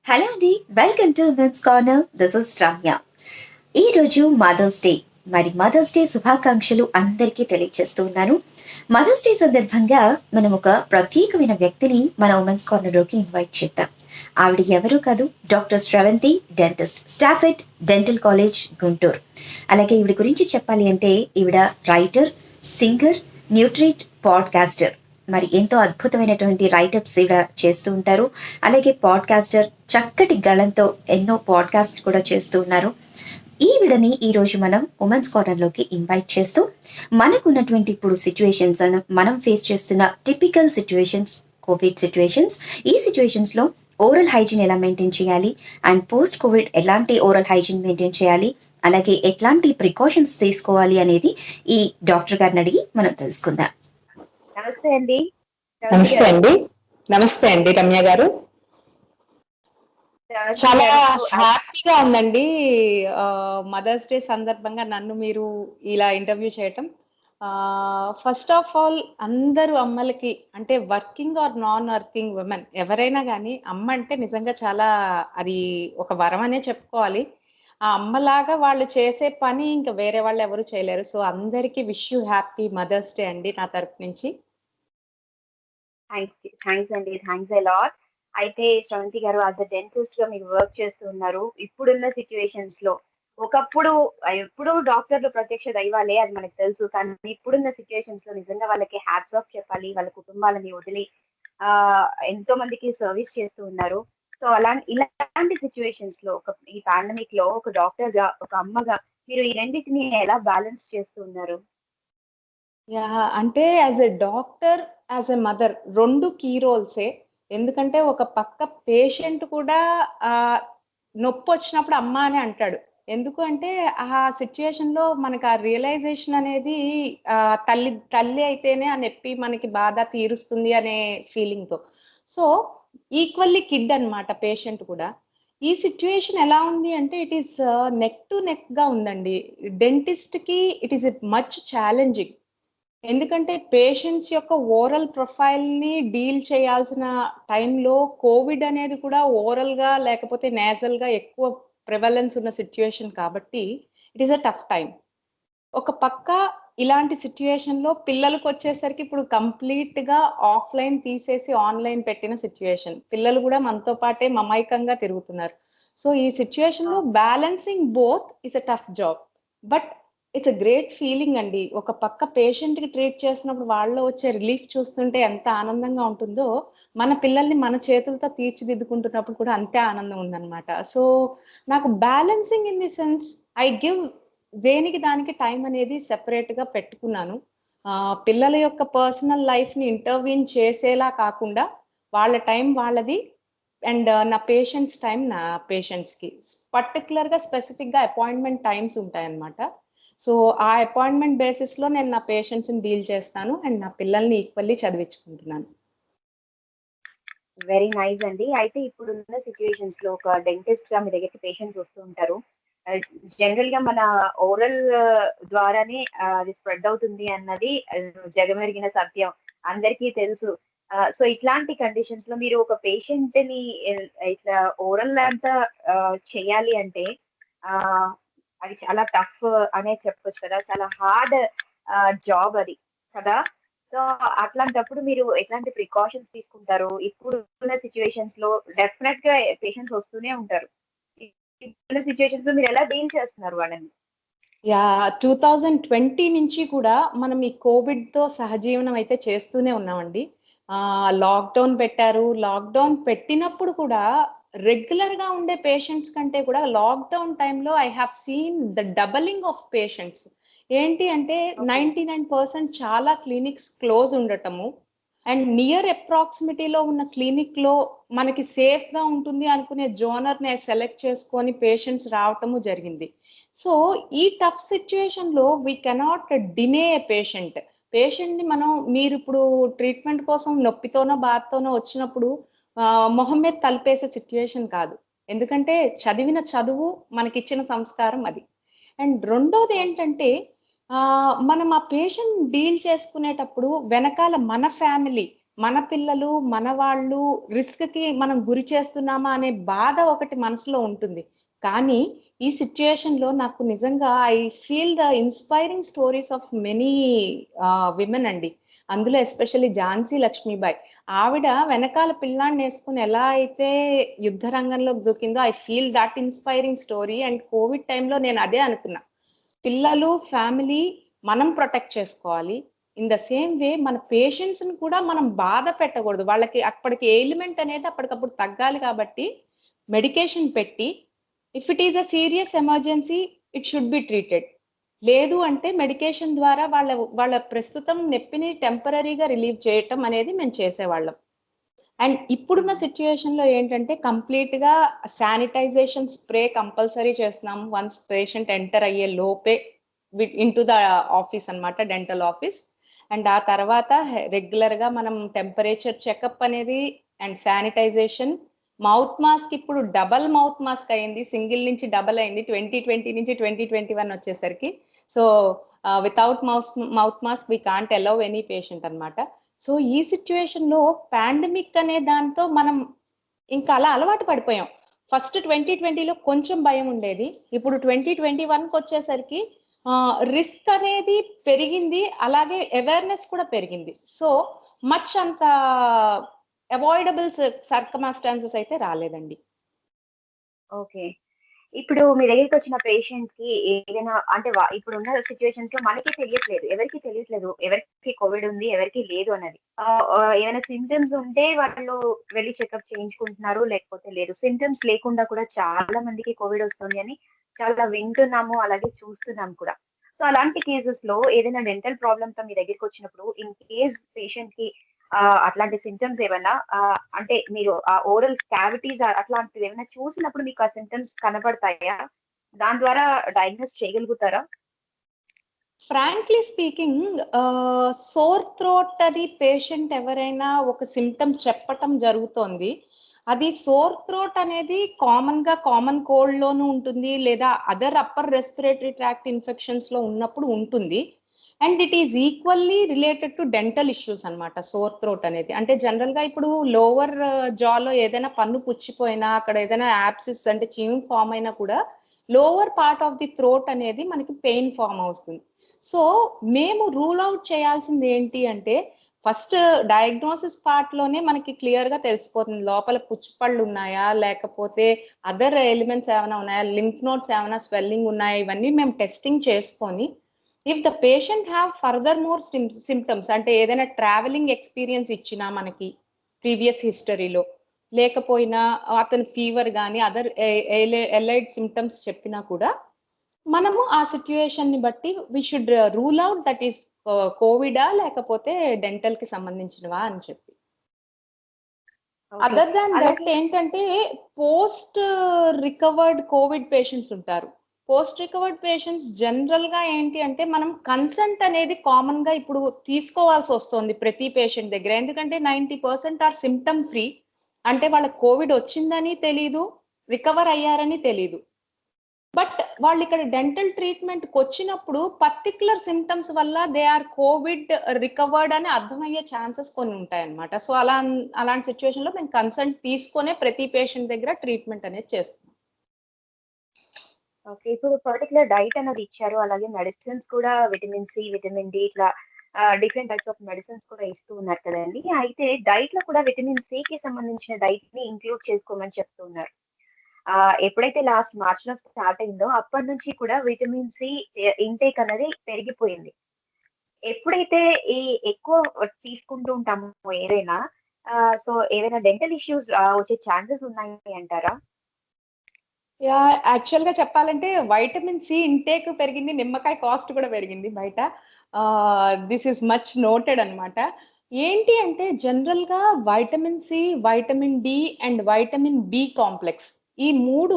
Hello అండి. Welcome to women's corner. This is Ramya. ఈరోజు mothers day. మరి మదర్స్ డే శుభాకాంక్షలు అందరికీ తెలియజేస్తూ ఉన్నాను. మదర్స్ డే సందర్భంగా మనం ఒక ప్రత్యేకమైన వ్యక్తిని మన ఉమెన్స్ కార్నర్లోకి ఇన్వైట్ చేద్దాం. ఆవిడ ఎవరూ కాదు, doctor Sravanthi, dentist, staff at dental college Guntur. అలాగే ఈవిడ గురించి చెప్పాలి అంటే ఈవిడ రైటర్, సింగర్, న్యూట్రిట్, పాడ్కాస్టర్. మరి ఎంతో అద్భుతమైనటువంటి రైటప్స్ ఈవిడ చేస్తూ ఉంటారు. అలాగే పాడ్కాస్టర్, చక్కటి గళంతో ఎన్నో పాడ్కాస్ట్ కూడా చేస్తూ ఉన్నారు. ఈవిడని ఈరోజు మనం ఉమెన్స్ కార్నర్లోకి ఇన్వైట్ చేస్తూ మనకున్నటువంటి ఇప్పుడు సిచ్యువేషన్స్, మనం ఫేస్ చేస్తున్న టిపికల్ సిచ్యువేషన్స్, కోవిడ్ సిచ్యువేషన్స్, ఈ సిచ్యువేషన్స్లో ఓరల్ హైజీన్ ఎలా మెయింటైన్ చేయాలి అండ్ పోస్ట్ కోవిడ్ ఎలాంటి ఓరల్ హైజీన్ మెయింటైన్ చేయాలి, అలాగే ఎట్లాంటి ప్రికాషన్స్ తీసుకోవాలి అనేది ఈ డాక్టర్ గారిని అడిగి మనం తెలుసుకుందాం. నమస్తే అండి. నమస్తే అండి. నమస్తే అండి రమ్య గారు. చాలా హ్యాపీగా ఉందండి మదర్స్ డే సందర్భంగా నన్ను మీరు ఇలా ఇంటర్వ్యూ చేయటం. ఫస్ట్ ఆఫ్ ఆల్ అందరూ అమ్మలకి, అంటే working or non working women ఎవరైనా కానీ అమ్మ అంటే నిజంగా చాలా అది ఒక వరం అనే చెప్పుకోవాలి. ఆ అమ్మలాగా వాళ్ళు చేసే పని ఇంకా వేరే వాళ్ళు ఎవరు చేయలేరు. సో అందరికీ wish you happy Mother's Day అండి నా తరపు నుంచి. థ్యాంక్స్ అండి. Thanks a lot. అయితే శ్రవంతి గారు, యాజ్ అ డెంటిస్ట్ గా మీరు వర్క్ చేస్తూ ఉన్నారు. ఇప్పుడున్న సిచ్యువేషన్స్ లో ఒకప్పుడు ఎప్పుడు డాక్టర్లు ప్రత్యక్ష దైవాలే, అది మనకు తెలుసు. కానీ ఇప్పుడున్న సిచ్యువేషన్స్ లో నిజంగా వాళ్ళకి హ్యాట్స్ ఆఫ్ చెప్పాలి. వాళ్ళ కుటుంబాలని వదిలి ఆ ఎంతో మందికి సర్వీస్ చేస్తూ ఉన్నారు. సో ఇలాంటి సిచ్యువేషన్స్ లో ఈ పాండమిక్ లో ఒక డాక్టర్ గా, ఒక అమ్మగా మీరు ఈ రెండింటిని ఎలా బ్యాలెన్స్ చేస్తూ ఉన్నారు? అంటే as a doctor, as a mother 2 key రోల్సే. ఎందుకంటే ఒక పక్క పేషెంట్ కూడా నొప్పొచ్చినప్పుడు అమ్మ అని అంటాడు. ఎందుకు అంటే ఆ సిట్యుయేషన్‌లో మనకు ఆ రియలైజేషన్ అనేది తల్లి తల్లి అయితేనే ఆ నొప్పి మనకి బాధ తీరుస్తుంది అనే ఫీలింగ్‌తో. సో, ఈక్వల్లీ కిడ్ అన్నమాట పేషెంట్ కూడా. ఈ సిట్యుయేషన్ ఎలా ఉంది అంటే ఇట్ ఈస్ నెక్ టు నెక్‌గా ఉందండి. డెంటిస్ట్‌కి ఇట్ ఈస్ మచ్ ఛాలెంజింగ్. ఎందుకంటే పేషెంట్స్ యొక్క ఓరల్ ప్రొఫైల్‌ని డీల్ చేయాల్సిన టైంలో కోవిడ్ అనేది కూడా ఓరల్‌గా లేకపోతే నేజల్‌గా ఎక్కువ ప్రివాలెన్స్ ఉన్న సిట్యుయేషన్ కాబట్టి it is a tough time. ఒక పక్క ఇలాంటి సిట్యుయేషన్‌లో పిల్లలకొచ్చేసరికి ఇప్పుడు కంప్లీట్‌గా ఆఫ్‌లైన్ తీసేసి ఆన్‌లైన్ పెట్టిన సిట్యుయేషన్. పిల్లలు కూడా మనతో పాటే మమైకంగా తిరుగుతున్నారు. సో, ఈ సిట్యుయేషన్‌లో balancing both is a tough job. But it's a great feeling అండి. ఒక పక్క పేషెంట్‌కి ట్రీట్ చేసినప్పుడు వాళ్ళలో వచ్చే రిలీఫ్ చూస్తుంటే ఎంత ఆనందంగా ఉంటుందో, మన పిల్లల్ని మన చేతులతో తీర్చిదిద్దుకుంటున్నప్పుడు కూడా అంతే ఆనందం ఉందన్నమాట. సో, నాకు balancing in the sense I give దేనికి దానికి టైం అనేది సెపరేట్‌గా పెట్టుకున్నాను. పిల్లల యొక్క పర్సనల్ లైఫ్‌ని ఇంటర్వీన్ చేసేలా కాకుండా, వాళ్ళ టైం వాళ్ళది అండ్ నా పేషెంట్స్ టైం నా పేషెంట్స్‌కి. పర్టిక్యులర్‌గా స్పెసిఫిక్‌గా అపాయింట్‌మెంట్ టైమ్స్ ఉంటాయన్నమాట. సో, ఆ అపాయింట్‌మెంట్ బేసిస్‌లో నేను నా పేషెంట్స్‌ని డీల్ చేస్తాను అండ్ నా పిల్లల్ని ఈక్వల్లీ చదివించుకుంటున్నాను. వెరీ నైస్ అండి. అయితే ఇప్పుడున్న సిట్యుయేషన్స్ లో ఒక డెంటిస్ట్ గా మీ దగ్గరికి పేషెంట్స్ వస్తూ ఉంటారు. జనరల్ గా మన ఓరల్ ద్వారానే అది స్ప్రెడ్ అవుతుంది అన్నది జగమెరిగిన సత్యం. అందరికీ తెలుసు. సో ఇట్లాంటి కండిషన్స్ లో మీరు ఒక పేషెంట్ ని ఇట్లా ఓరల్ అంతా చేయాలి అంటే అది చాలా టఫ్ అనే చెప్పొచ్చు కదా! చాలా హార్డ్ జాబ్ అది కదా! సో, అట్లాంటప్పుడు మీరు ఎట్లాంటి ప్రికాషన్స్ తీసుకుంటారు? ఇప్పుడున్న సిట్యుయేషన్స్ లో డెఫినెట్‌గా పేషెంట్స్ వస్తూనే ఉంటారు. ఇప్పుడున్న సిట్యుయేషన్స్ లో మీరెలా డీల్ చేస్తున్నారు వాళ్ళని? 2020 నుంచి కూడా మనం ఈ కోవిడ్‌తో సహజీవనం అయితే చేస్తూనే ఉన్నామండి. లాక్‌డౌన్ పెట్టారు. లాక్‌డౌన్ పెట్టినప్పుడు కూడా రెగ్యులర్‌గా ఉండే పేషెంట్స్ కంటే కూడా లాక్‌డౌన్ టైమ్‌లో I have seen the doubling of patients. ఏంటి అంటే ఓకే. 99% చాలా క్లినిక్స్ క్లోజ్ ఉండటము. అండ్ నియర్ అప్రాక్సిమిటీలో ఉన్న క్లినిక్‌లో మనకి సేఫ్‌గా ఉంటుంది అనుకునే జోనర్‌ని సెలెక్ట్ చేసుకొని పేషెంట్స్ రావటము జరిగింది. సో, ఈ టఫ్ సిట్యుయేషన్‌లో వి కెనాట్ డినే ఎ పేషెంట్. పేషెంట్‌ని మనం మీరిప్పుడు ట్రీట్మెంట్ కోసం నొప్పితోనో, బాధతోనో వచ్చినప్పుడు మొహం మీద తలుపేసే సిట్యుయేషన్ కాదు. ఎందుకంటే చదివిన చదువు మనకిచ్చిన సంస్కారం అది. అండ్ రెండోదేంటంటే మనం ఆ పేషెంట్‌ని డీల్ చేసుకునేటప్పుడు వెనకాల మన ఫ్యామిలీ, మన పిల్లలు, మన వాళ్ళు రిస్క్‌కి మనం గురి చేస్తున్నామా అనే బాధ ఒకటి మనసులో ఉంటుంది. కానీ ఈ సిట్యుయేషన్‌లో నాకు నిజంగా I feel the inspiring stories of many women అండి. అందులో ఎస్పెషల్లీ ఝాన్సీ లక్ష్మీబాయి. ఆవిడ వెనకాల పిల్లాడినేసుకొని ఎలా అయితే యుద్ధ రంగంలోకి దూకిందో I feel that inspiring story. And covid టైమ్‌లో నేను అదే అనుకున్నా. పిల్లలు, ఫ్యామిలీ మనం ప్రొటెక్ట్ చేసుకోవాలి. ఇన్ ద సేమ్ వే మన పేషెంట్స్‌ని కూడా మనం బాధ పెట్టకూడదు. వాళ్ళకి అప్పటికి ఎయిల్‌మెంట్ అనేది అప్పటికప్పుడు తగ్గాలి కాబట్టి మెడికేషన్ పెట్టి, if it is a serious emergency it should be treated. లేదు అంటే మెడికేషన్ ద్వారా వాళ్ళ ప్రస్తుతం నొప్పిని టెంపరరీగా రిలీవ్ చేయటం అనేది మేము చేసేవాళ్ళం. అండ్ ఇప్పుడున్న సిట్యుయేషన్‌లో ఏంటంటే కంప్లీట్‌గా శానిటైజేషన్ స్ప్రే కంపల్సరీ చేస్తున్నాం. వన్స్ పేషెంట్ ఎంటర్ అయ్యే లోపే ఇంటూ ద ఆఫీస్ అన్నమాట. Dental office. అండ్ ఆ తర్వాత రెగ్యులర్‌గా మనం టెంపరేచర్ చెకప్ అనేది అండ్ శానిటైజేషన్. మౌత్ మాస్క్ ఇప్పుడు డబుల్ మౌత్ మాస్క్ అయింది. సింగిల్ నుంచి డబుల్ అయింది. 2020 నుంచి 2021 వచ్చేసరికి. So, without mouth mask we can't allow any patient అన్నమాట. సో, ఈ సిట్యుయేషన్‌లో పాండమిక్ అనే దాంతో మనం ఇంకా అలా అలవాటు పడిపోయాం. ఫస్ట్ 2020లో కొంచెం భయం ఉండేది. ఇప్పుడు 2021కొచ్చేసరికి రిస్క్ అనేది పెరిగింది. అలాగే అవేర్‌నెస్ కూడా పెరిగింది. సో, మచ్ అంత అవాయిడబుల్ సర్కమ్‌స్టాన్సెస్ అయితే రాలేదండి. ఓకే. ఇప్పుడు మీ దగ్గరికొచ్చిన పేషెంట్‌కి ఏదైనా అంటే ఇప్పుడున్న సిట్యుయేషన్స్‌లో మనకి తెలియట్లేదు. ఎవరికీ తెలియట్లేదు. ఎవరికి కోవిడ్ ఉంది, ఎవరికీ లేదు అన్నది. ఏమైనా సింప్టమ్స్ ఉంటే వాళ్ళు వెళ్లి చెకప్ చేయించుకుంటున్నారు. లేకపోతే లేదు. సింప్టమ్స్ లేకుండా కూడా చాలా మందికి కోవిడ్ వస్తుంది అని చాలా వింటున్నాము. అలాగే చూస్తున్నాం కూడా. సో, అలాంటి కేసెస్‌లో ఏదైనా డెంటల్ ప్రాబ్లమ్‌తో మీ దగ్గరికొచ్చినప్పుడు ఇన్ కేస్ పేషెంట్‌కి అట్లాంటి సింప్టమ్స్ ఏవన్నా అంటే మీరు ఓరల్ క్యావిటీస్ అట్లాంటివేమైనా చూసినప్పుడు మీకు ఆ సింప్టమ్స్ కనపడతాయా? దాని ద్వారా డయాగ్నోస్ చేయగలుగుతారా? ఫ్రాంక్లీ స్పీకింగ్ సోర్ థ్రోట్ అని పేషెంట్ ఎవరైనా ఒక సింప్టమ్ చెప్పటం జరుగుతోంది. అది సోర్ థ్రోట్ అనేది కామన్ కోల్డ్‌లోనూ ఉంటుంది. లేదా అదర్ అప్పర్ రెస్పిరేటరీ ట్రాక్ట్ ఇన్ఫెక్షన్స్‌లో ఉన్నప్పుడు ఉంటుంది. And it is equally related to dental issues అన్నమాట సోర్ థ్రోట్ అనేది. అంటే జనరల్‌గా ఇప్పుడు లోవర్ జాలో ఏదైనా పన్ను పుచ్చిపోయినా, అక్కడ ఏదైనా యాబ్సిస్ అంటే చీము ఫార్మ్ అయినా కూడా lower part of the throat అనేది మనకి పెయిన్ ఫార్మ్ అవుతుంది. సో, మేము రూల్ ఔట్ చేయాల్సింది ఏంటి అంటే, ఫస్ట్ డయాగ్నోసిస్ పార్ట్‌లోనే మనకి క్లియర్‌గా తెలిసిపోతుంది. లోపల పుచ్చిపళ్ళు ఉన్నాయా? లేకపోతే అదర్ ఎలిమెంట్స్ ఏమైనా ఉన్నాయా? లింఫ్ నోడ్స్ ఏమైనా స్వెల్లింగ్ ఉన్నాయా? ఇవన్నీ మేము టెస్టింగ్ చేసుకొని, if the patient have further more symptoms అంటే ఏదైనా ట్రావెలింగ్ ఎక్స్‌పీరియన్స్ ఇచ్చినా మనకి ప్రీవియస్ హిస్టరీలో, లేకపోయినా అతను ఫీవర్ గాని అదర్ ఎలైడ్ సింప్టమ్స్ చెప్పినా కూడా మనము ఆ సిట్యుయేషన్‌ని బట్టి we should rule out that is కోవిడా లేకపోతే డెంటల్‌కి సంబంధించినవా అని చెప్పి. ఓకే. అదర్ దాన్ దట్ అలాగే ఏంటంటే పోస్ట్ రికవర్డ్ కోవిడ్ పేషెంట్స్ ఉంటారు. పోస్ట్ రికవర్డ్ పేషెంట్స్ జనరల్‌గా ఏంటి అంటే మనం కన్సెంట్ అనేది కామన్‌గా ఇప్పుడు తీసుకోవాల్సొస్తోంది ప్రతి పేషెంట్ దగ్గర. ఎందుకంటే 90% ఆర్ సింప్టమ్ ఫ్రీ. అంటే వాళ్ళకి కోవిడ్ వచ్చిందని తెలీదు. రికవర్ అయ్యారని తెలీదు. బట్ వాళ్ళిక్కడ డెంటల్ ట్రీట్‌మెంట్‌కొచ్చినప్పుడు పర్టిక్యులర్ సింప్టమ్స్ వల్ల దే ఆర్ కోవిడ్ రికవర్డ్ అని అర్థమయ్యే ఛాన్సెస్ కొన్ని ఉంటాయన్నమాట. సో, అలాంటి సిట్యుయేషన్‌లో మేము కన్సల్ట్ తీసుకొనే ప్రతి పేషెంట్ దగ్గర ట్రీట్‌మెంట్ అనేది చేస్తాం. ఓకే. ఇప్పుడు పర్టిక్యులర్ డైట్ అన్నది ఇచ్చారు. అలాగే మెడిసిన్స్ కూడా విటమిన్ సి, విటమిన్ డి ఇట్లా డిఫరెంట్ టైప్స్ ఆఫ్ మెడిసిన్స్ కూడా ఇస్తూ ఉన్నారు కదండీ! అయితే డైట్‌లో కూడా విటమిన్ సికి సంబంధించిన డైట్‌ని ఇంక్లూడ్ చేసుకోమని చెప్తూ ఉన్నారు. ఎప్పుడైతే లాస్ట్ మార్చ్‌లో స్టార్ట్ అయిందో అప్పటినుంచి కూడా విటమిన్ సి ఇంటేక్ అనేది పెరిగిపోయింది. ఎప్పుడైతే ఈ ఎక్కువ తీసుకుంటూ ఉంటామో ఏదైనా సో, ఏదైనా డెంటల్ ఇష్యూస్ వచ్చే ఛాన్సెస్ ఉన్నాయి అంటారా? యాక్చువల్‌గా చెప్పాలంటే వైటమిన్ సి ఇంటేక్ పెరిగింది. నిమ్మకాయ కాస్ట్ కూడా పెరిగింది బయట. దిస్ ఈస్ మచ్ నోటెడ్ అన్నమాట. ఏంటి అంటే జనరల్‌గా vitamin C, vitamin D and vitamin B complex ఈ 3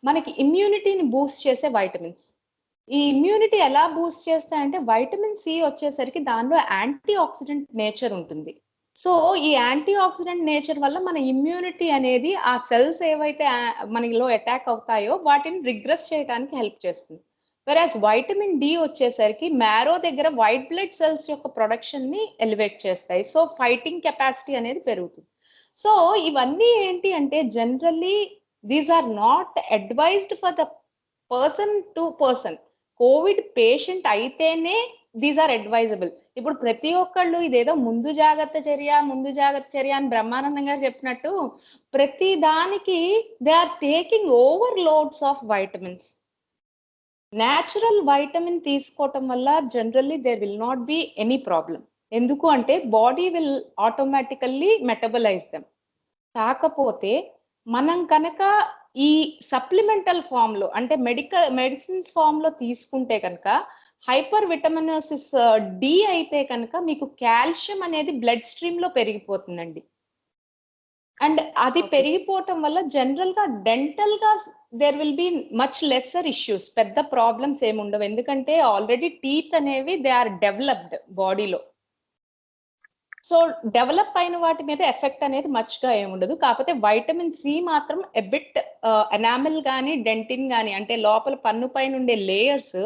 మనకి ఇమ్యూనిటీని బూస్ట్ చేసే వైటమిన్స్. ఈ ఇమ్యూనిటీ ఎలా బూస్ట్ చేస్తాయంటే వైటమిన్ సి వచ్చేసరికి దానిలో యాంటీ ఆక్సిడెంట్ నేచర్ ఉంటుంది. సో, ఈ యాంటీ ఆక్సిడెంట్ నేచర్ వల్ల మన ఇమ్యూనిటీ అనేది ఆ సెల్స్ ఏవైతే మనలో అటాక్ అవుతాయో వాటిని రిగ్రెస్ చేయడానికి హెల్ప్ చేస్తుంది. వెరాజ్ వైటమిన్ డి వచ్చేసరికి మ్యారో దగ్గర వైట్ బ్లడ్ సెల్స్ యొక్క ప్రొడక్షన్ ని ఎలివేట్ చేస్తాయి. సో ఫైటింగ్ కెపాసిటీ అనేది పెరుగుతుంది. సో ఇవన్నీ ఏంటి అంటే generally these are not advised for the person to person. COVID patient అయితేనే దీస్ ఆర్ అడ్వైజబుల్. ఇప్పుడు ప్రతి ఒక్కళ్ళు ఇదేదో ముందు జాగ్రత్త చర్య అని బ్రహ్మానందం గారు చెప్పినట్టు ప్రతి దానికి they are taking over loads of vitamins. Natural vitamin తీసుకోవటం వల్ల generally there will not be any problem. ఎందుకు అంటే body will automatically metabolize them. కాకపోతే మనం కనుక ఈ సప్లిమెంటల్ ఫామ్ లో అంటే మెడిసిన్స్ ఫామ్ లో తీసుకుంటే కనుక హైపర్ విటమినోసిస్ డి అయితే కనుక మీకు కాల్షియం అనేది బ్లడ్ స్ట్రీమ్ లో పెరిగిపోతుందండి. అండ్ అది ఓకే. పెరిగిపోవటం వల్ల జనరల్ గా డెంటల్ గా there will be much lesser issues. పెద్ద ప్రాబ్లమ్స్ ఏమి ఉండవు. ఎందుకంటే ఆల్రెడీ టీత్ అనేవి దే ఆర్ డెవలప్డ్ బాడీలో. సో డెవలప్ అయిన వాటి మీద ఎఫెక్ట్ అనేది మచ్ గా ఏముండదు. కాకపోతే వైటమిన్ సి మాత్రం ఎబిట్ ఎనామిల్ గానీ డెంటిన్ గానీ అంటే లోపల పన్ను పైన ఉండే లేయర్స్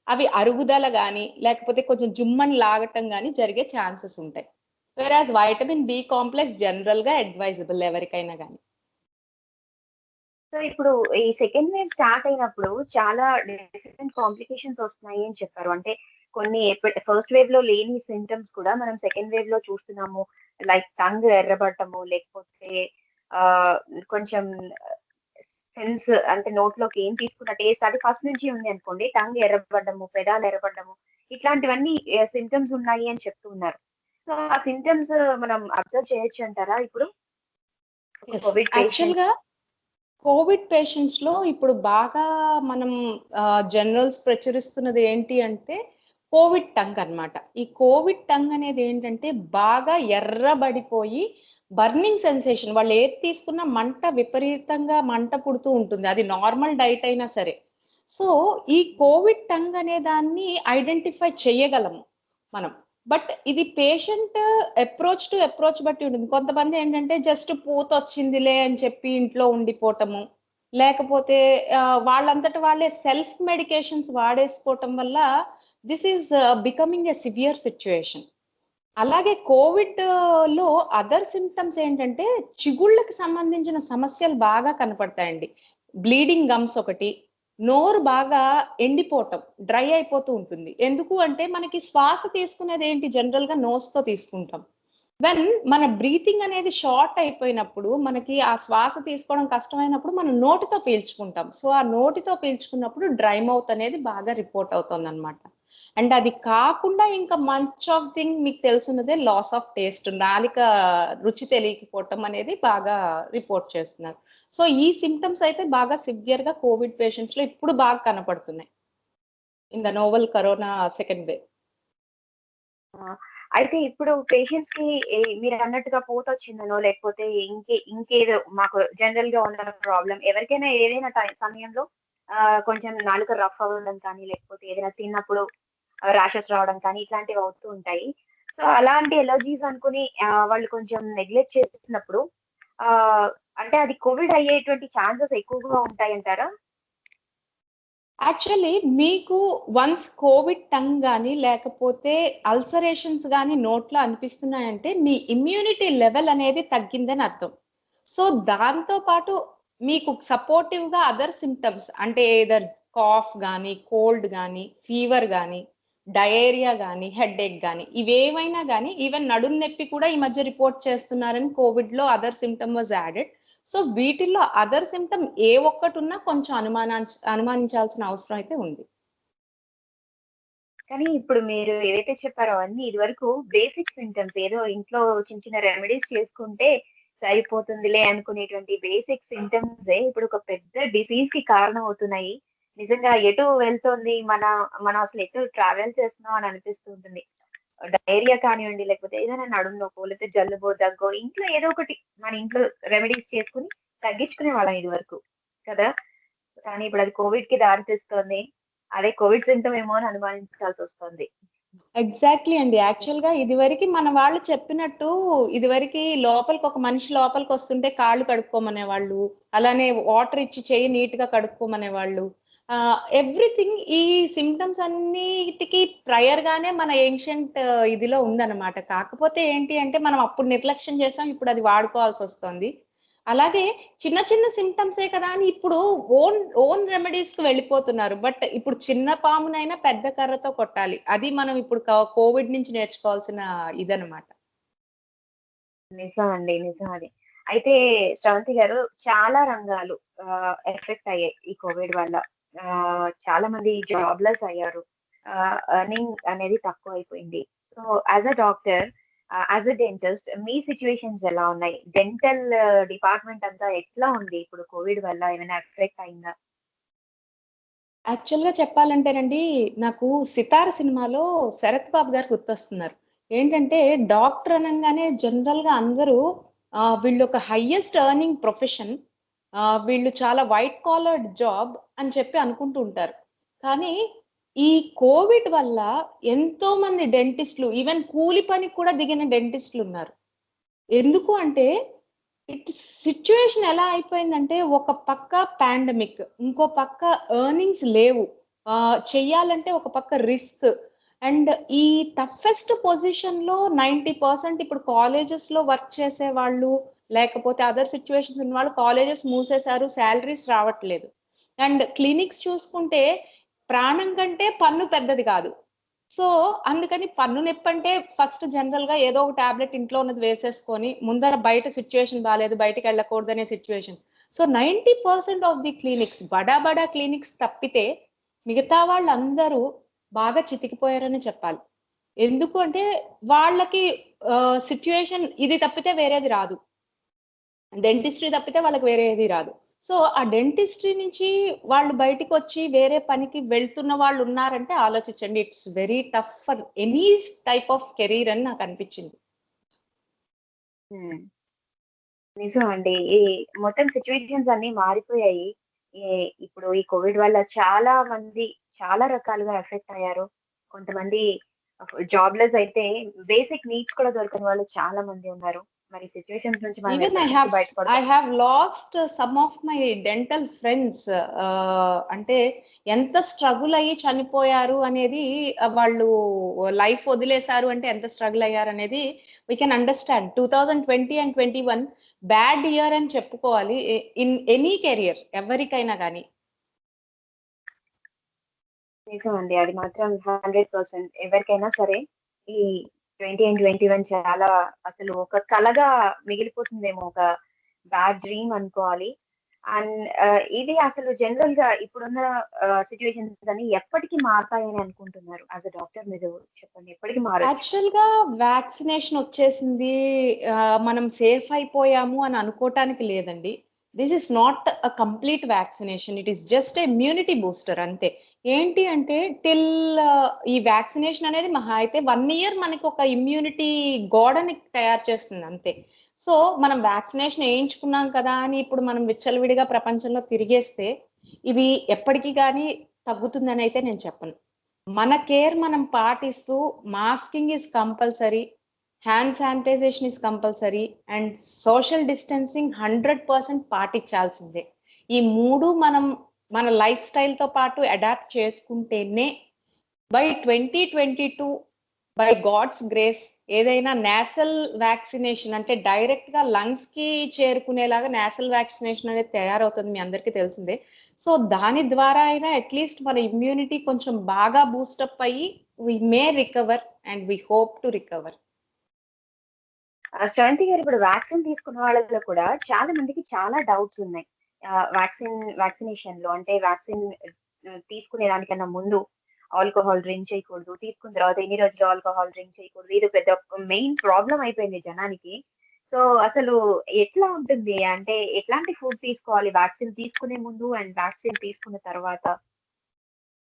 అవి అరుగుదల గానీ లేకపోతే కొంచెం జుమ్మని లాగటం గానీ జరిగే ఛాన్సెస్ ఉంటాయి. వెరాజ్ వైటమిన్ బి కాంప్లెక్స్ జనరల్ గా అడ్వైజబుల్ ఎవరికైనా గానీ. సో ఇప్పుడు ఈ సెకండ్ వేవ్ స్టార్ట్ అయినప్పుడు చాలా డిఫరెంట్ కాంప్లికేషన్స్ వస్తున్నాయి అని చెప్పారు. అంటే కొన్ని ఫస్ట్ వేవ్ లో లేని సింటమ్స్ కూడా మనం సెకండ్ వేవ్ లో చూస్తున్నాము. లైక్ టంగ్ ఎర్రబడటము, లేకపోతే ఆహ్, కొంచెం సెన్స్ అంటే నోట్లోకి ఏం తీసుకున్న టేస్ట్ అది ఫస్ట్ నుంచి ఉంది అనుకోండి. టంగ్ ఎర్రబడ్డము, పెదాలు ఎర్రబడ్డము ఇట్లాంటివన్నీ సింటమ్స్ ఉన్నాయి అని చెప్తూ ఉన్నారు. సో ఆ సింటమ్స్ మనం అబ్జర్వ్ చేయొచ్చు అంటారా ఇప్పుడు? ఒక కోవిడ్ పేషెంట్. యాక్చువల్‌గా కోవిడ్ పేషెంట్స్ లో ఇప్పుడు బాగా మనం జనరల్స్ ప్రచురిస్తున్నది ఏంటి అంటే కోవిడ్ టంగ్ అన్నమాట. ఈ కోవిడ్ టంగ్ అనేది ఏంటంటే బాగా ఎర్రబడిపోయి బర్నింగ్ సెన్సేషన్. వాళ్ళు ఏది తీసుకున్నా మంట విపరీతంగా మంట పుడుతూ ఉంటుంది. అది నార్మల్ డైట్ అయినా సరే. సో ఈ కోవిడ్ టంగ్ అనే దాన్ని ఐడెంటిఫై చేయగలము మనం. బట్ ఇది పేషెంట్ అప్రోచ్ టు అప్రోచ్ బట్టి ఉంటుంది. కొంతమంది ఏంటంటే జస్ట్ పూతొచ్చిందిలే అని చెప్పి ఇంట్లో ఉండిపోవటము. లేకపోతే వాళ్ళంతట వాళ్ళే సెల్ఫ్ మెడికేషన్స్ వాడేసుకోవటం వల్ల this is becoming a severe situation. అలాగే కోవిడ్ లో అదర్ సింప్టమ్స్ ఏంటంటే చిగుళ్ళకి సంబంధించిన సమస్యలు బాగా కనపడతాయండి. బ్లీడింగ్ గమ్స్ ఒకటి, నోరు బాగా ఎండిపోవటం, డ్రై అయిపోతూ ఉంటుంది. ఎందుకు అంటే మనకి శ్వాస తీసుకునేది ఏంటి జనరల్ గా నోస్ తో తీసుకుంటాం. వెన్ మన బ్రీతింగ్ అనేది షార్ట్ అయిపోయినప్పుడు మనకి ఆ శ్వాస తీసుకోవడం కష్టమైనప్పుడు మనం నోటితో పీల్చుకుంటాం. సో ఆ నోటితో పీల్చుకున్నప్పుడు డ్రై మౌత్ అనేది బాగా రిపోర్ట్ అవుతుంది అనమాట. అండ్ అది కాకుండా ఇంకా మంచ్ ఆఫ్ థింగ్ మీకు తెలుసున్నదే లాస్ ఆఫ్ టేస్ట్. నాలిక రుచి తెలియకపోవటం అనేది బాగా రిపోర్ట్ చేస్తున్నారు. సో ఈ సింప్టమ్స్ అయితే బాగా సివియర్ గా కోవిడ్ పేషెంట్స్ లో ఇప్పుడు బాగా కనపడుతున్నాయి in the novel corona second wave. ఆ! అయితే ఇప్పుడు పేషెంట్స్ కి మీరన్నట్టుగా పూతొచ్చిందనో, లేకపోతే ఇంకేదో మాకు జనరల్‌గా ఉన్న ప్రాబ్లమ్ ఎవరికైనా ఏదైనా సమయంలో కొంచెం నాలుక రఫ్ అవ్వడం కానీ, లేకపోతే ఏదైనా తిన్నప్పుడు ర్యాషెస్ రావడం కానీ ఇట్లాంటివి అవుతూ ఉంటాయి. సో, అలాంటి అలర్జీస్ అనుకుని వాళ్ళు కొంచెం నెగ్లెక్ట్ చేసినప్పుడు ఆహ్, అంటే అది కోవిడ్ అయ్యేటువంటి ఛాన్సెస్ ఎక్కువగా ఉంటాయంటారా? యాక్చువల్లీ మీకు వన్స్ కోవిడ్ టంగ్ గాని, లేకపోతే అల్సరేషన్స్ గాని నోట్లో అనిపిస్తున్నాయంటే, మీ ఇమ్యూనిటీ లెవెల్ అనేది తగ్గిందని అర్థం. సో, దాంతో పాటు మీకు సపోర్టివ్‌గా అదర్ సింప్టమ్స్ అంటే ఎయిదర్ కాఫ్ గాని, కోల్డ్ గాని, ఫీవర్ గాని, డయేరియా గాని, హెడేక్ గాని ఇవేవైనా గాని ఈవెన్ నడుము నొప్పి కూడా ఈ మధ్య రిపోర్ట్ చేస్తున్నారని కోవిడ్‌లో other symptom was added. So వీటిల్లో అదర్ సింప్టమ్ ఏ ఒక్కటున్నా కొంచెం అనుమానించాల్సిన అవసరం అయితే ఉంది. కానీ ఇప్పుడు మీరు ఏవైతే చెప్పారో అవన్నీ ఇదివరకు బేసిక్ సింప్టమ్స్ ఏదో ఇంట్లో చిన్న చిన్న రెమెడీస్ చేసుకుంటే సరిపోతుందిలే అనుకునేటువంటి బేసిక్ సింప్టమ్సే ఇప్పుడు ఒక పెద్ద డిసీజ్‌కి కారణం అవుతున్నాయి. నిజంగా ఎటు వెళ్తోంది మనం అసలు ఎటు ట్రావెల్ చేస్తున్నాం అని అనిపిస్తూ ఉంటుంది. డయేరియా కానివ్వండి, లేకపోతే ఏదైనా నడుము నొప్పో, లేకపోతే జలుబో, దగ్గో ఇంట్లో ఏదో ఒకటి మన ఇంట్లో రెమెడీస్ చేసుకొని తగ్గించుకునేవాళ్ళం ఇదివరకు కదా! కానీ ఇప్పుడు అది కోవిడ్‌కి దారి తీస్తోంది. అదే కోవిడ్ సింప్టమ్ ఏమో అని అనుమానించాల్సొస్తుంది. ఎగ్జాక్ట్‌లీ అండి. యాక్చువల్‌గా ఇదివరకి మన వాళ్ళు చెప్పినట్టు ఇదివరకి లోపలికి ఒక మనిషి లోపలికొస్తుంటే కాళ్ళు కడుక్కోమనేవాళ్ళు. అలానే వాటర్ ఇచ్చి చెయ్యి నీట్‌గా కడుక్కోమనేవాళ్ళు. ఎవ్రీథింగ్ ఈ సిమ్టమ్స్ అన్నిటికి ప్రయర్ గానే మన ఏన్షియంట్ ఇదిలో ఉందన్నమాట. కాకపోతే ఏంటి అంటే మనం అప్పుడు నిర్లక్ష్యం చేసాం. ఇప్పుడు అది వాడుకోవాల్సొస్తుంది. అలాగే చిన్న చిన్న సిమ్టమ్సే కదా అని ఇప్పుడు ఓన్ రెమెడీస్‌కి వెళ్ళిపోతున్నారు. బట్ ఇప్పుడు చిన్న పామునైనా పెద్ద కర్రతో కొట్టాలి. అది మనం ఇప్పుడు కోవిడ్ నుంచి నేర్చుకోవాల్సిన ఇదనమాట. నిజం అండి. నిజం అది. అయితే శ్రవంతి గారు, చాలా రంగాలు ఎఫెక్ట్ అయ్యాయి ఈ కోవిడ్ వల్ల. చాలా మంది జాబ్‌లెస్ అయ్యారు. ఎర్నింగ్ అనేది తక్కువైపోయింది. So, as a doctor, as a dentist మీ సిట్యుయేషన్స్ ఎలా ఉన్నాయి? డెంటల్ డిపార్ట్‌మెంట్ అంతా ఎట్లా ఉంది ఇప్పుడు కోవిడ్ వల్ల? ఏమైనా ఎఫెక్ట్ అయిందా? యాక్చువల్‌గా చెప్పాలంటేనండి, నాకు 'సితార' సినిమాలో శరత్ బాబు గారు గుర్తొస్తున్నారు. ఏంటంటే డాక్టర్ అనంగానే జనరల్‌గా అందరూ వీళ్ళొక హైయెస్ట్ ఎర్నింగ్ ప్రొఫెషన్. వీళ్ళు చాలా వైట్ కాలర్డ్ జాబ్ అని చెప్పి అనుకుంటూ ఉంటారు. కానీ ఈ కోవిడ్ వల్ల ఎంతోమంది డెంటిస్ట్‌లు ఈవెన్ కూలి పనికి కూడా దిగిన డెంటిస్ట్‌లున్నారు. ఎందుకు అంటే సిట్యుయేషన్ ఎలా అయిపోయిందంటే, ఒక పక్క పాండమిక్, ఇంకో పక్క ఎర్నింగ్స్ లేవు. చెయ్యాలంటే ఒక పక్క రిస్క్. అండ్ ఈ టఫెస్ట్ పొజిషన్‌లో 90% ఇప్పుడు కాలేజెస్‌లో వర్క్ చేసేవాళ్ళు, లేకపోతే అదర్ సిట్యుయేషన్స్ ఉన్నవాళ్ళు కాలేజెస్ మూసేశారు. సాలరీస్ రావట్లేదు. అండ్ క్లినిక్స్ చూసుకుంటే ప్రాణం కంటే పన్ను పెద్దది కాదు. సో, అందుకని పన్ను నొప్పంటే ఫస్ట్ జనరల్‌గా ఏదో ఒక టాబ్లెట్ ఇంట్లో ఉన్నది వేసేసుకొని, ముందర బయట సిట్యుయేషన్ బాలేదు, బయటికెళ్ళకూడదనే situation. So, 90% of the clinics బడా బడా క్లినిక్స్ తప్పితే, మిగతా వాళ్ళందరూ బాగా చితికిపోయారని చెప్పాలి. ఎందుకు అంటే, వాళ్ళకి సిట్యుయేషన్ ఇది తప్పితే వేరేది రాదు. డెంటిస్ట్రీ తప్పితే వాళ్ళకి వేరే ఏది రాదు. సో, ఆ డెంటిస్ట్రీ నుంచి వాళ్ళు బయటికొచ్చి వేరే పనికి వెళ్తున్న వాళ్ళున్నారంటే ఆలోచించండి. It's very tough for any type of career అని నాకనిపిచ్చింది. హ్మ్. నిజం అండి. ఈ మొత్తం సిట్యుయేషన్స్ అన్నీ మారిపోయాయి. ఈ ఇప్పుడు ఈ కోవిడ్ వల్ల చాలా మంది చాలా రకాలుగా ఎఫెక్ట్ అయ్యారు. కొంతమంది జాబ్‌లెస్ అయితే బేసిక్ నీడ్స్ కూడా దొరకని వాళ్ళు చాలా మంది ఉన్నారు. మరి సిట్యుయేషన్స్ నుంచి మనం ఈవెన్ ఎప్పటి నుంచి ఐ బయటపడతాం? Have lost some of my dental friends. అంటే ఎంత స్ట్రగుల్ అయ్యి చనిపోయారు అనేది వాళ్ళు లైఫ్ వదిలేసారు అంటే ఎంత స్ట్రగుల్ అయ్యారనేది we can understand. 2020 and 21 bad year అని చెప్పుకోవాలి. ఇన్ ఎనీ కెరియర్ ఎవరికైనా గాని. నిజం అండి. అది మాత్రం 100% ఎవరికైనా సరే ఈ 20 అండ్ 21 చాలా అసలు ఒక కలగా మిగిలిపోతుందేమో. ఒక బ్యాడ్ డ్రీమ్ అనుకోవాలి. అండ్ ఇది అసలు జనరల్‌గా ఇప్పుడున్న సిట్యుయేషన్స్ అన్ని ఎప్పటికి మారతాయని అనుకుంటున్నారు? యాస్ ఎ డాక్టర్ మీరు చెప్పండి. ఎప్పటికి మారొచ్చు? యాక్చువల్‌గా వ్యాక్సినేషన్ వచ్చేసింది. మనం సేఫ్ అయిపోయాము అని అనుకోటానికి లేదండి. This is not a complete vaccination. It is just a immunity booster అంతే. ఏంటి అంటే టిల్ ఈ వ్యాక్సినేషన్ అనేది మహా అయితే 1 ఇయర్ మనకొక ఇమ్యూనిటీ గోడని తయారు చేస్తుంది అంతే. సో, మనం వ్యాక్సినేషన్ ఏయించుకున్నాం కదా అని ఇప్పుడు మనం విచ్చలవిడిగా ప్రపంచంలో తిరిగేస్తే, ఇది ఎప్పటికి గాని తగ్గుతుందనైతే నేను చెప్పను. మన కేర్ మనం పాటిస్తూ masking is compulsory, hand sanitization is compulsory and social distancing 100% పాటించాల్సిందే. ఈ 3 మనం మన లైఫ్ స్టైల్‌తో పాటు అడాప్ట్ చేసుకుంటేనే బై 2022 బై గాడ్స్ గ్రేస్ ఏదైనా నాసల్ వ్యాక్సినేషన్ అంటే డైరెక్ట్‌గా లంగ్స్‌కి చేరుకునేలాగా నాసల్ వ్యాక్సినేషన్ అనేది తయారవుతుంది. మీ అందరికీ తెలిసిందే. సో, దాని ద్వారా అయినా అట్‌లీస్ట్ మన ఇమ్యూనిటీ కొంచెం బాగా బూస్టప్ అయ్యి we may recover and we hope to recover. Sravanthi garu, ఇప్పుడు వ్యాక్సిన్ తీసుకున్న వాళ్ళలో కూడా చాలా మందికి చాలా డౌట్స్ ఉన్నాయి. వ్యాక్సినేషన్‌లో అంటే వ్యాక్సిన్ తీసుకునే దానికన్నా ముందు ఆల్కహాల్ డ్రింక్ చేయకూడదు. తీసుకున్న తర్వాత ఎన్ని రోజులు ఆల్కహాల్ డ్రింక్ చేయకూడదు. ఇది పెద్ద మెయిన్ ప్రాబ్లమ్ అయిపోయింది జనానికి. సో, అసలు ఎట్లా ఉంటుంది? అంటే ఎట్లాంటి ఫుడ్ తీసుకోవాలి వ్యాక్సిన్ తీసుకునే ముందు అండ్ వ్యాక్సిన్ తీసుకున్న తర్వాత?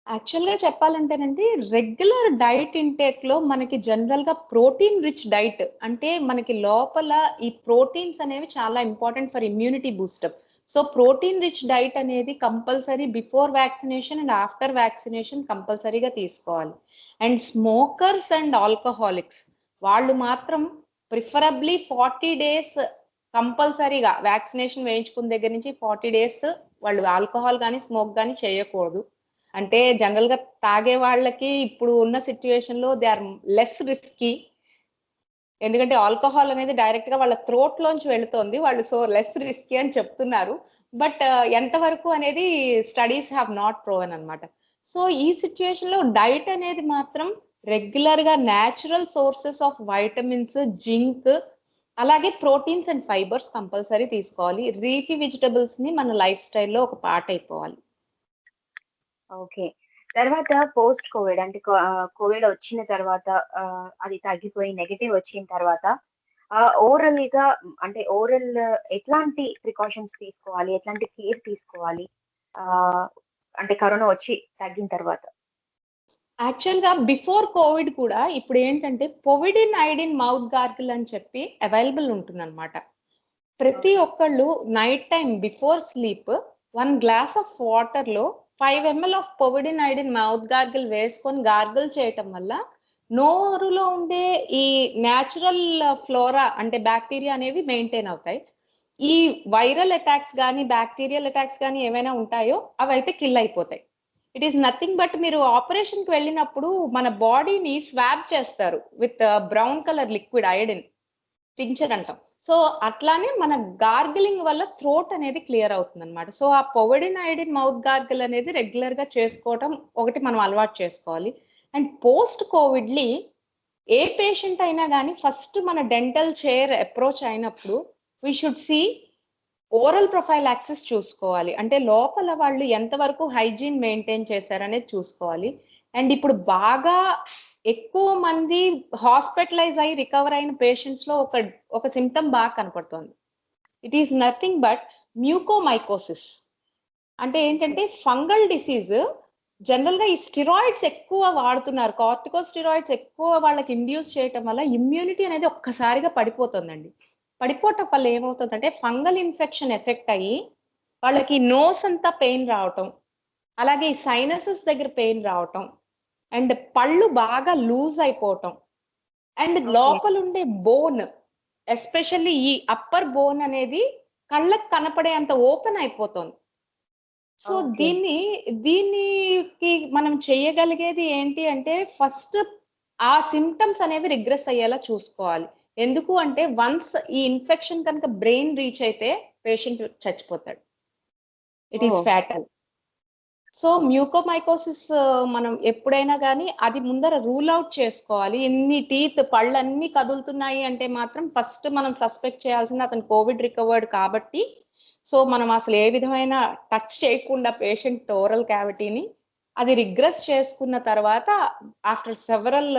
యాక్చువల్‌గా చెప్పాలంటేనండి, రెగ్యులర్ డైట్ ఇంటేక్‌లో మనకి జనరల్‌గా ప్రోటీన్ రిచ్ డైట్ అంటే మనకి లోపల ఈ ప్రోటీన్స్ అనేవి చాలా important for immunity boost up. So, protein rich diet అనేది compulsory before vaccination and after vaccination కంపల్సరీగా తీసుకోవాలి. అండ్ స్మోకర్స్ అండ్ ఆల్కహాలిక్స్ వాళ్ళు మాత్రం ప్రిఫరబ్లీ 40 డేస్ కంపల్సరీగా వ్యాక్సినేషన్ వేయించుకున్న దగ్గర నుంచి 40 డేస్ వాళ్ళు ఆల్కహాల్ కానీ స్మోక్ కానీ చేయకూడదు. అంటే జనరల్ గా తాగే వాళ్ళకి ఇప్పుడు ఉన్న సిచ్యువేషన్ లో దే ఆర్ లెస్ రిస్కీ. ఎందుకంటే ఆల్కహాల్ అనేది డైరెక్ట్ గా వాళ్ళ థ్రోట్ లోంచి వెళుతోంది. వాళ్ళు సో లెస్ రిస్కీ అని చెప్తున్నారు. బట్ ఎంతవరకు అనేది స్టడీస్ హ్యావ్ నాట్ ప్రూవెన్ అన్నమాట. సో ఈ సిచ్యువేషన్ లో డైట్ అనేది మాత్రం రెగ్యులర్ గా natural sources of vitamins, zinc, అలాగే ప్రోటీన్స్ అండ్ ఫైబర్స్ కంపల్సరీ తీసుకోవాలి. లీఫీ వెజిటబుల్స్ ని మన లైఫ్ స్టైల్లో ఒక పార్ట్ అయిపోవాలి. ఓకే. తర్వాత పోస్ట్ కోవిడ్ అంటే కోవిడ్ వచ్చిన తర్వాత అది తగ్గిపోయి నెగెటివ్ వచ్చిన తర్వాత ఓరల్‌గా అంటే ఎట్లాంటి ప్రికాషన్స్ తీసుకోవాలి? ఎట్లాంటి కేర్ తీసుకోవాలి? ఆహ్, అంటే కరోనా వచ్చి తగ్గిన తర్వాత? యాక్చువల్ గా బిఫోర్ కోవిడ్ కూడా ఇప్పుడు ఏంటంటే పొవిడిన్ ఐడిన్ మౌత్ గార్గిల్ అని చెప్పి అవైలబుల్ ఉంటుందన్నమాట. ప్రతి ఓకే. ఒక్కళ్ళు night time before sleep 1 glass of water లో 5 ml of povidone iodine mouth gargle వేసుకొని గార్గిల్ చేయటం వల్ల నోరులో ఉండే ఈ న్యాచురల్ ఫ్లోరా అంటే బ్యాక్టీరియా అనేవి మెయింటైన్ అవుతాయి. ఈ వైరల్ అటాక్స్ కానీ బ్యాక్టీరియల్ అటాక్స్ కానీ ఏమైనా ఉంటాయో అవి అయితే కిల్ అయిపోతాయి. ఇట్ ఈస్ నథింగ్ బట్ మీరు ఆపరేషన్ కి వెళ్ళినప్పుడు మన బాడీని స్వాబ్ చేస్తారు with brown colour liquid iodine tincture అంటాం. సో అట్లానే మన గార్గిలింగ్ వల్ల థ్రోట్ అనేది క్లియర్ అవుతుంది అనమాట. సో ఆ పొవిడిన్ ఐడిన్ మౌత్ గార్గిల్ అనేది రెగ్యులర్ గా చేసుకోవటం ఒకటి మనం అలవాటు చేసుకోవాలి. అండ్ పోస్ట్ కోవిడ్లీ ఏ పేషెంట్ అయినా కానీ ఫస్ట్ మన డెంటల్ చైర్ అప్రోచ్ అయినప్పుడు we should see oral profile access చూసుకోవాలి. అంటే లోపల వాళ్ళు ఎంతవరకు హైజీన్ మెయింటైన్ చేశారనేది చూసుకోవాలి. అండ్ ఇప్పుడు బాగా ఎక్కువ మంది హాస్పిటలైజ్ అయ్యి రికవర్ అయిన పేషెంట్స్ లో ఒక సిమ్టమ్ బాగా కనపడుతోంది. It is nothing but mucormycosis. అంటే ఏంటంటే ఫంగల్ డిసీజ్. జనరల్ గా ఈ స్టిరాయిడ్స్ ఎక్కువ వాడుతున్నారు. కార్టికో స్టిరాయిడ్స్ ఎక్కువ వాళ్ళకి ఇండ్యూస్ చేయటం వల్ల ఇమ్యూనిటీ అనేది ఒక్కసారిగా పడిపోతుందండి. పడిపోవటం వల్ల ఏమవుతుందంటే ఫంగల్ ఇన్ఫెక్షన్ ఎఫెక్ట్ అయ్యి వాళ్ళకి నోస్ అంతా పెయిన్ రావటం, అలాగే ఈ సైనసెస్ దగ్గర పెయిన్ రావటం, అండ్ పళ్ళు బాగా లూజ్ అయిపోవటం, అండ్ ఓకే. లోపల ఉండే బోన్ ఎస్పెషల్లీ ఈ అప్పర్ బోన్ అనేది కళ్ళకు కనపడే అంత ఓపెన్ అయిపోతుంది. So okay. దీనికి మనం చేయగలిగేది ఏంటి అంటే ఫస్ట్ ఆ సిమ్టమ్స్ అనేవి రిగ్రెస్ అయ్యేలా చూసుకోవాలి. ఎందుకు అంటే వన్స్ ఈ ఇన్ఫెక్షన్ కనుక బ్రెయిన్ రీచ్ అయితే పేషెంట్ చచ్చిపోతాడు. It is oh! Fatal. So mucormycosis మనం ఎప్పుడైనా గానీ అది ముందర రూల్ ఔట్ చేసుకోవాలి. ఇన్ని పళ్ళన్నీ కదులుతున్నాయి అంటే మాత్రం ఫస్ట్ మనం సస్పెక్ట్ చేయాల్సింది అతను కోవిడ్ రికవర్డ్ కాబట్టి. సో మనం అసలు ఏ విధమైన టచ్ చేయకుండా పేషెంట్ ఓరల్ క్యావిటీని అది రిగ్రెస్ చేసుకున్న తర్వాత ఆఫ్టర్ సెవరల్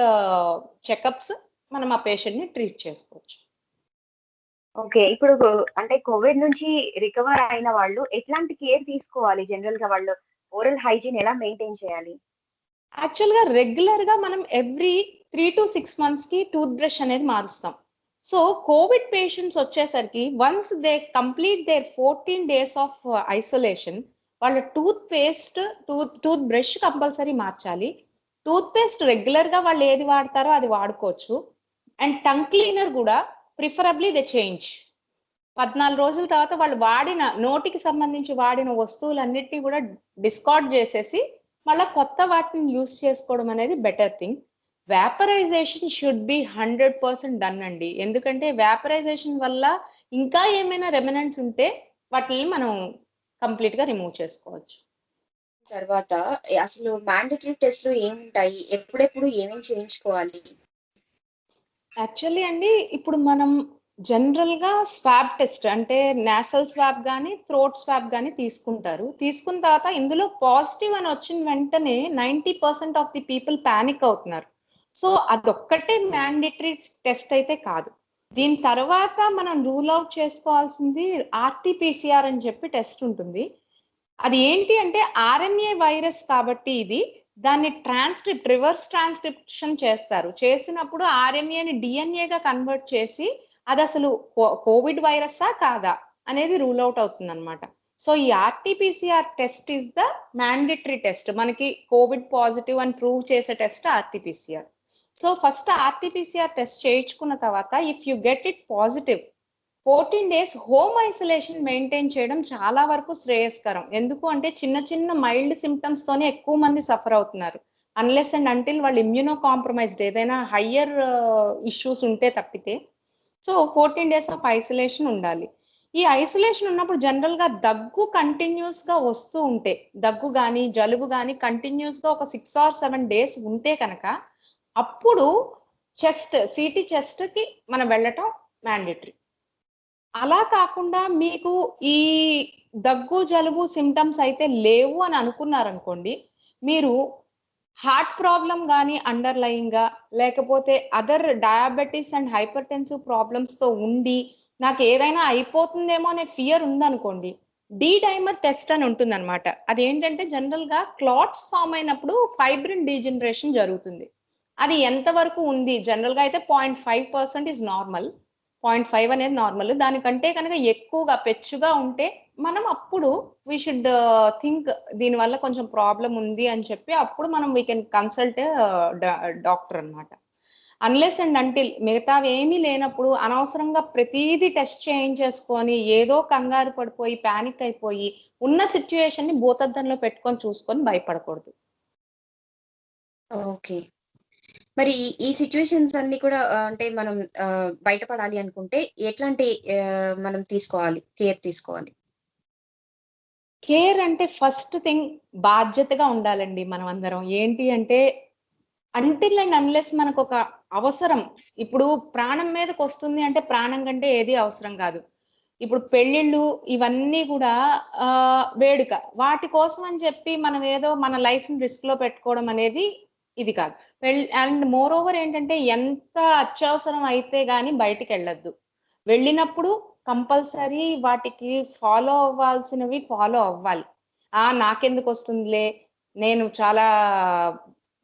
చెకప్స్ మనం ఆ పేషెంట్ ని ట్రీట్ చేసుకోవచ్చు. ఓకే. ఇప్పుడు అంటే కోవిడ్ నుంచి రికవర్ అయిన వాళ్ళు ఎట్లాంటి కేర్ తీసుకోవాలి? జనరల్‌గా వాళ్ళు ఓరల్ హైజీన్ ఎలా మెయింటైన్ చేయాలి? యాక్చువల్‌గా రెగ్యులర్‌గా మనం ఎవ్రీ 3-6 మంత్స్‌కి టూత్ బ్రష్ అనేది మారుస్తాం. సో, కోవిడ్ పేషెంట్స్ వచ్చేసరికి once they complete there 14 days of isolation వాళ్ళ టూత్ బ్రష్ కంపల్సరీ మార్చాలి. టూత్ పేస్ట్ రెగ్యులర్‌గా వాళ్ళు ఏది వాడతారో అది వాడుకోవచ్చు. అండ్ టంగ్ క్లీనర్ గూడా ప్రిఫరబ్లీ దే చేంజ్. 14 రోజుల తర్వాత వాళ్ళు వాడిన నోటికి సంబంధించి వాడిన వస్తువులన్నిటిని గూడా డిస్కార్డ్ జేసేసి, మళ్ళా కొత్త వాటిని యూజ్ చేసుకోవడం అనేది better thing. Vaporisation should be 100% done అండి. ఎందుకంటే వేపరైజేషన్ వల్ల ఇంకా ఏమైనా రెమినెంట్స్ ఉంటే వాటిని మనం కంప్లీట్‌గా రిమూవ్ చేసుకోవచ్చు. తర్వాత అసలు మ్యాండేటరీ టెస్ట్‌లు ఏముంటాయి? ఎప్పుడెప్పుడు ఏమేం చేయించుకోవాలి? యాక్చువల్లీ అండి ఇప్పుడు మనం జనరల్‌గా స్వాబ్ టెస్ట్ అంటే నాసల్ స్వాబ్ గాని, థ్రోట్ స్వాబ్ గాని తీసుకుంటారు. తీసుకున్న తర్వాత ఇందులో పాజిటివ్ అని వచ్చిన వెంటనే 90% ఆఫ్ ది పీపుల్ పానిక్ అవుతున్నారు. సో అదొక్కటే మ్యాండేటరీ టెస్ట్ అయితే కాదు. దీని తర్వాత మనం రూల్ ఔట్ చేసుకోవాల్సింది ఆర్‌టి-పీసీఆర్ అని చెప్పి టెస్ట్ ఉంటుంది. అది ఏంటి అంటే ఆర్ఎన్ఏ వైరస్ కాబట్టి ఇది దాన్ని రివర్స్ ట్రాన్స్క్రిప్షన్ చేస్తారు. చేసినప్పుడు ఆర్ఎన్ఏని డీఎన్ఏగా కన్వర్ట్ చేసి అది అసలు కోవిడ్ వైరస్సా కాదా అనేది రూల్ ఔట్ అవుతుందన్నమాట. సో ఈ RT PCR test is the mandatory test. మనకి కోవిడ్ పాజిటివ్ అని ప్రూవ్ చేసే test RT PCR. So first RT PCR test చేయించుకున్న తర్వాత if you get it positive 14 days home isolation maintain చేయడం చాలా వరకు శ్రేయస్కరం. ఎందుకు అంటే చిన్న చిన్న మైల్డ్ సింప్టమ్స్ తోనే ఎక్కువ మంది సఫర్ అవుతున్నారు. అన్లెస్ అండ్ అంటిల్ వాళ్ళు ఇమ్యూనో కాంప్రమైజ్డ్ ఏదైనా హయ్యర్ ఇష్యూస్ ఉంటే తప్పితే. సో 14 డేస్ ఆఫ్ ఐసోలేషన్ ఉండాలి. ఈ ఐసోలేషన్ ఉన్నప్పుడు జనరల్‌గా దగ్గు కంటిన్యూయస్‌గా వస్తూ ఉంటే, దగ్గు గాని, జలుబు గాని కంటిన్యూయస్‌గా ఒక 6 ఆర్ 7 డేస్ ఉంటే కనుక, అప్పుడు సీటీ చెస్ట్‌కి మనం వెళ్ళటం మ్యాండేటరీ. అలా కాకుండా మీకు ఈ దగ్గు, జలుబు సింప్టమ్స్ అయితే లేవు అని అనుకున్నారనుకోండి, మీరు హార్ట్ ప్రాబ్లమ్ గాని అండర్‌లయింగ్‌గా లేకపోతే అదర్ డయాబెటిస్ అండ్ హైపర్‌టెన్సివ్ ప్రాబ్లమ్స్‌తో ఉండి, నాకేదైనా అయిపోతుందేమో అనే ఫియర్ ఉందనుకోండి, డి డైమర్ టెస్ట్ అని ఉంటుందన్నమాట. అదేంటంటే జనరల్‌గా క్లాట్స్ ఫార్మ్ అయినప్పుడు ఫైబ్రిన్ డీజనరేషన్ జరుగుతుంది. అది ఎంత వరకు ఉంది? జనరల్‌గా అయితే 0.5% ఈస్ నార్మల్. 0.5 అనేది నార్మల్. దానికంటే కనుక ఎక్కువగా పెచ్చుగా ఉంటే మనం అప్పుడు వి షుడ్ థింక్ దీనివల్ల కొంచెం ప్రాబ్లమ్ ఉంది అని చెప్పి అప్పుడు మనం వి కెన్ కన్సల్ట్ డాక్టర్ అన్నమాట. అన్లెస్ అండ్ అంటిల్ మిగతావేమీ లేనప్పుడు అనవసరంగా ప్రతీదీ టెస్ట్ చేయించేసుకొని ఏదో కంగారు పడిపోయి పానిక్ అయిపోయి ఉన్న సిట్యుయేషన్‌ని భూతద్దంలో పెట్టుకొని చూసుకొని భయపడకూడదు. ఓకే. మరి ఈ సిట్యుయేషన్స్ అన్నీ కూడా అంటే మనం బయటపడాలి అనుకుంటే ఎట్లాంటి మనం కేర్ తీసుకోవాలి? కేర్ అంటే ఫస్ట్ థింగ్ బాధ్యతగా ఉండాలండి మనమందరం. ఏంటి అంటే అంటిల్ అండ్ అన్‌లెస్ మనకొక అవసరం. ఇప్పుడు ప్రాణం మీదకొస్తుంది అంటే ప్రాణం కంటే ఏది అవసరం కాదు. ఇప్పుడు పెళ్ళిళ్ళు ఇవన్నీ గూడా వేడుక. వాటి కోసం అని చెప్పి మనం ఏదో మన లైఫ్‌ని రిస్క్‌లో పెట్టుకోవడం అనేది ఇది కాదు. అండ్ మోర్ ఓవర్ ఏంటంటే ఎంత అత్యవసరం అయితే గాని బయటికెళ్ళొద్దు. వెళ్ళినప్పుడు కంపల్సరీ వాటికి ఫాలో అవ్వాల్సినవి ఫాలో అవ్వాలి. నాకెందుకొస్తుందిలే, నేను చాలా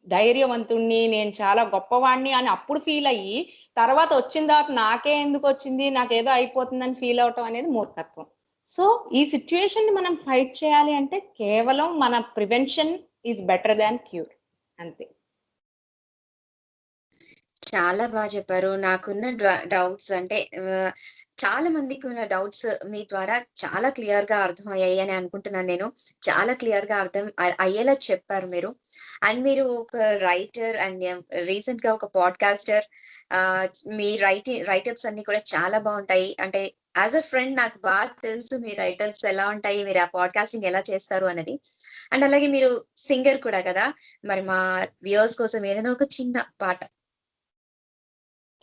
ధైర్యవంతుడిని, నేను చాలా గొప్పవాడిని అని అప్పుడు ఫీలయ్యి, తర్వాత వచ్చిన తర్వాత నాకే ఎందుకొచ్చింది, నాకేదో అయిపోతుందని ఫీల్ అవ్వటం అనేది మూర్ఖత్వం. సో, ఈ సిట్యుయేషన్‌ని మనం ఫైట్ చేయాలి అంటే కేవలం మన prevention is better than cure. అంతే. చాలా చెప్పారు. నాకున్న డౌట్స్ అంటే చాలా మందికున్న డౌట్స్ మీ ద్వారా చాలా క్లియర్‌గా అర్థమయ్యాయి అని అనుకుంటున్నాను నేను. చాలా క్లియర్‌గా అర్థం అయ్యేలా చెప్పారు మీరు. అండ్ మీరు ఒక రైటర్ అండ్ రీసెంట్‌గా ఒక పాడ్‌కాస్టర్. ఆహ్, మీ రైటప్స్ అన్నీ కూడా చాలా బావుంటాయి. అంటే యాస్ ఎ ఫ్రెండ్ నాకు తెలుసు మీ రైటప్స్ ఎలా ఉంటాయి, మీరు ఆ పాడ్‌కాస్టింగ్ ఎలా చేస్తారు అన్నది. అండ్ అలాగే మీరు సింగర్ కూడా కదా! మరి మా వ్యూవర్స్ కోసం ఏదైనా ఒక చిన్న పాట.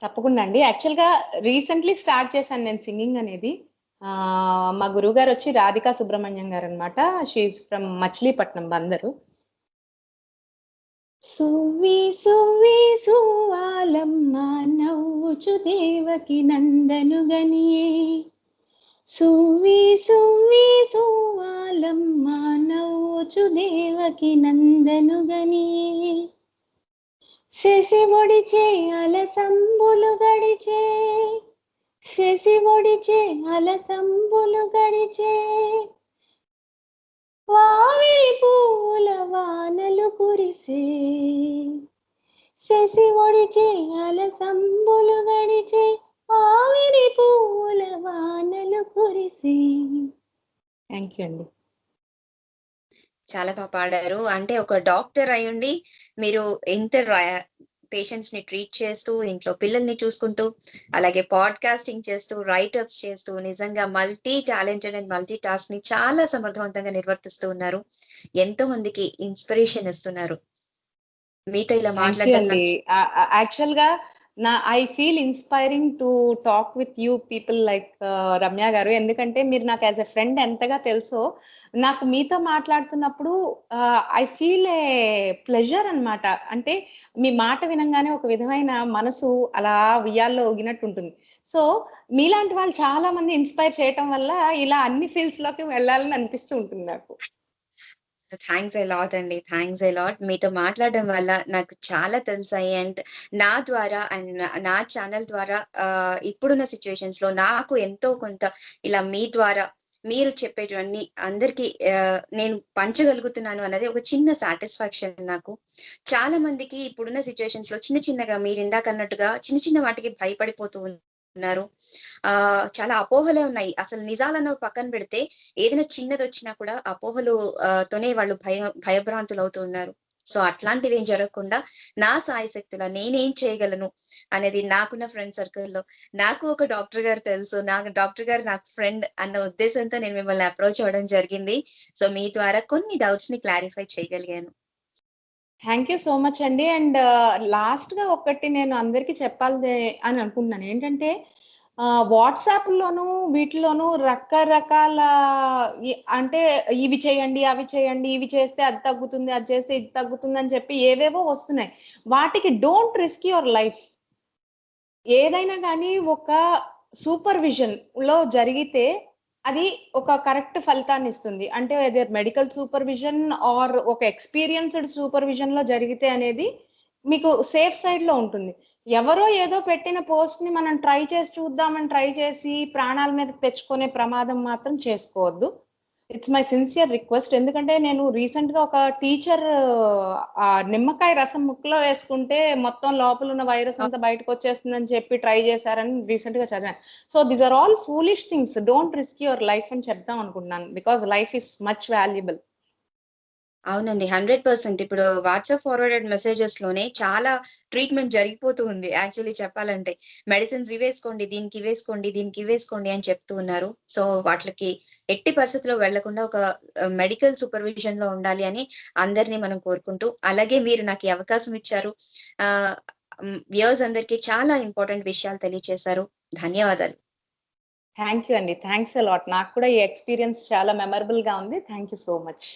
తప్పకుండా అండి. యాక్చువల్‌గా రీసెంట్‌లీ స్టార్ట్ చేశాను నేను సింగింగ్ అనేది. మా గురువుగారొచ్చి రాధికా సుబ్రహ్మణ్యం గారనమాట. She is from Machilipatnam Bandaru. సువ్వి సువ్వి సువ్వాలమ్మ నవ్వుచు దేవకి నందనుగనియే. సువ్వి సువ్వి సువ్వాలమ్మ నవ్వుచు దేవకి నందనుగనియే. శశి ఒడిచే అలసంబులు గడిచే, శశి ఒడిచే అలసంబులు గడిచే, వావిలి పూల వానలు కురిసే. శశి ఒడిచే అలసంబులు గడిచే, వావిలి పూల వానలు కురిసే. థ్యాంక్ యూ అండి. చాలా పాడారు. అంటే ఒక డాక్టర్ అయ్యుండి మీరు ఇంత పేషెంట్స్‌ని ట్రీట్ చేస్తూ, ఇంట్లో పిల్లల్ని చూసుకుంటూ, అలాగే పాడ్‌కాస్టింగ్ చేస్తూ, రైటప్స్ చేస్తూ, నిజంగా మల్టీ టాలెంటెడ్ అండ్ మల్టీ టాస్క్‌ని చాలా సమర్థవంతంగా నిర్వర్తిస్తూ ఉన్నారు. ఎంతో మందికి ఇన్‌స్పిరేషన్ ఇస్తున్నారు. మీతో ఇలా థ్యాంక్ యూ మాట్లాడడం అండి. నాకు యాక్చువల్‌గా I feel inspiring to talk with you people like Ramya గారు. ఎందుకంటే మీరు నాకు యాస్ ఎ ఫ్రెండ్ ఎంతగా తెలుసో, నాకు మీతో మాట్లాడుతున్నప్పుడు ఐ ఫీల్ ప్లెజర్ అన్నమాట. అంటే మీ మాట వినంగానే ఒక విధమైన మనసు అలా ఉయ్యాల్లో ఊగినట్టు ఉంటుంది. సో, మీలాంటి వాళ్ళు చాలా మంది ఇన్‌స్పైర్ చేయటం వల్ల ఇలా అన్ని ఫీల్డ్స్‌లోకి వెళ్ళాలని అనిపిస్తూ ఉంటుంది నాకు. థాంక్స్ ఎ లాట్ అండి. Thanks a lot. మీతో మాట్లాడడం వల్ల నాకు చాలా తెలిసాయి. అండ్ నా ద్వారా అండ్ నా ఛానెల్ ద్వారా ఇప్పుడున్న సిట్యుయేషన్స్‌లో నాకు ఎంతో కొంత ఇలా మీ ద్వారా మీరు చెప్పేటివన్నీ అందరికి నేను పంచగలుగుతున్నాను అన్నది ఒక చిన్న సాటిస్ఫాక్షన్ నాకు. చాలా మందికి ఇప్పుడున్న సిట్యుయేషన్స్‌లో చిన్న చిన్నగా మీరిందాకన్నట్టుగా చిన్న చిన్న వాటికి భయపడిపోతూ ఉన్నారు. చాలా అపోహలే ఉన్నాయి. అసలు నిజాలను పక్కన పెడితే ఏదైనా చిన్నదొచ్చినా కూడా అపోహలు తోనే వాళ్ళు భయభ్రాంతులవుతూ ఉన్నారు. సో, అట్లాంటివేం జరగకుండా నా శాయశక్తులా నేనేం చేయగలను అనేది నాకున్న ఫ్రెండ్ సర్కిల్‌లో నాకు ఒక డాక్టర్ గారు తెలుసు. నాకు డాక్టర్ గారు నాకు ఫ్రెండ్ అన్న ఉద్దేశంతో నేను మిమ్మల్ని అప్రోచ్ అవ్వడం జరిగింది. సో, మీ ద్వారా కొన్ని డౌట్స్‌ని క్లారిఫై చేయగలిగాను. థ్యాంక్ యూ సో మచ్ అండి. అండ్ లాస్ట్‌గా ఒకటి నేను అందరికి చెప్పాలి అని అనుకుంటున్నాను. ఏంటంటే వాట్సాప్‌లోను వీటిలోను రకరకాల అంటే ఇవి చేయండి, అవి చేయండి, ఇవి చేస్తే అది తగ్గుతుంది, అది చేస్తే ఇది తగ్గుతుంది అని చెప్పి ఏవేవో వస్తున్నాయి. వాటికి డోంట్ రిస్క్ యువర్ లైఫ్. ఏదైనా గానీ ఒక సూపర్విజన్‌లో జరిగితే అది ఒక కరెక్ట్ ఫలితాన్నిస్తుంది. అంటే ఎయిదర్ మెడికల్ సూపర్విజన్ ఆర్ ఒక ఎక్స్‌పీరియన్స్‌డ్ సూపర్విజన్‌లో జరిగితే అనేది మీకు సేఫ్ సైడ్‌లో ఉంటుంది. ఎవరో ఏదో పెట్టిన పోస్ట్‌ని మనం ట్రై చేసి చూద్దామని ట్రై చేసి ప్రాణాల మీదకి తెచ్చుకునే ప్రమాదం మాత్రం చేసుకోవద్దు. It's my sincere request. ఎందుకంటే నేను రీసెంట్‌గా ఒక టీచర్ నిమ్మకాయ రసం ముక్కులో వేసుకుంటే మొత్తం లోపలున్న వైరస్ అంతా బయటకొచ్చేస్తుందని చెప్పి ట్రై చేశారని రీసెంట్‌గా చదివాను. So these are all foolish things. Don't risk your life అని చెప్దాం అనుకుంటున్నాను. Because life is much valuable. అవునండి. 100% ఇప్పుడు వాట్సాప్ ఫార్వర్డెడ్ మెసేజెస్‌లోనే చాలా ట్రీట్‌మెంట్ జరిగిపోతూ ఉంది. యాక్చువల్లీ చెప్పాలంటే. మెడిసిన్స్ ఇవేసుకోండి, దీనికి ఇవేసుకోండి, దీనికి ఇవేసుకోండి అని చెప్తూ ఉన్నారు. సో, వాటిలకి ఎట్టి పరిస్థితిలో వెళ్ళకుండా ఒక మెడికల్ సూపర్విజన్‌లో ఉండాలి అని అందరిని మనం కోరుకుంటూ, అలాగే మీరు నాకు ఈ అవకాశం ఇచ్చారు. వ్యూయర్స్ అందరికీ చాలా ఇంపార్టెంట్ విషయాలు తెలియచేశారు. ధన్యవాదాలు. థ్యాంక్ యూ అండి. Thanks a lot. నాకు కూడా ఈ ఎక్స్‌పీరియన్స్ చాలా మెమరబుల్‌గా ఉంది. Thank you so much.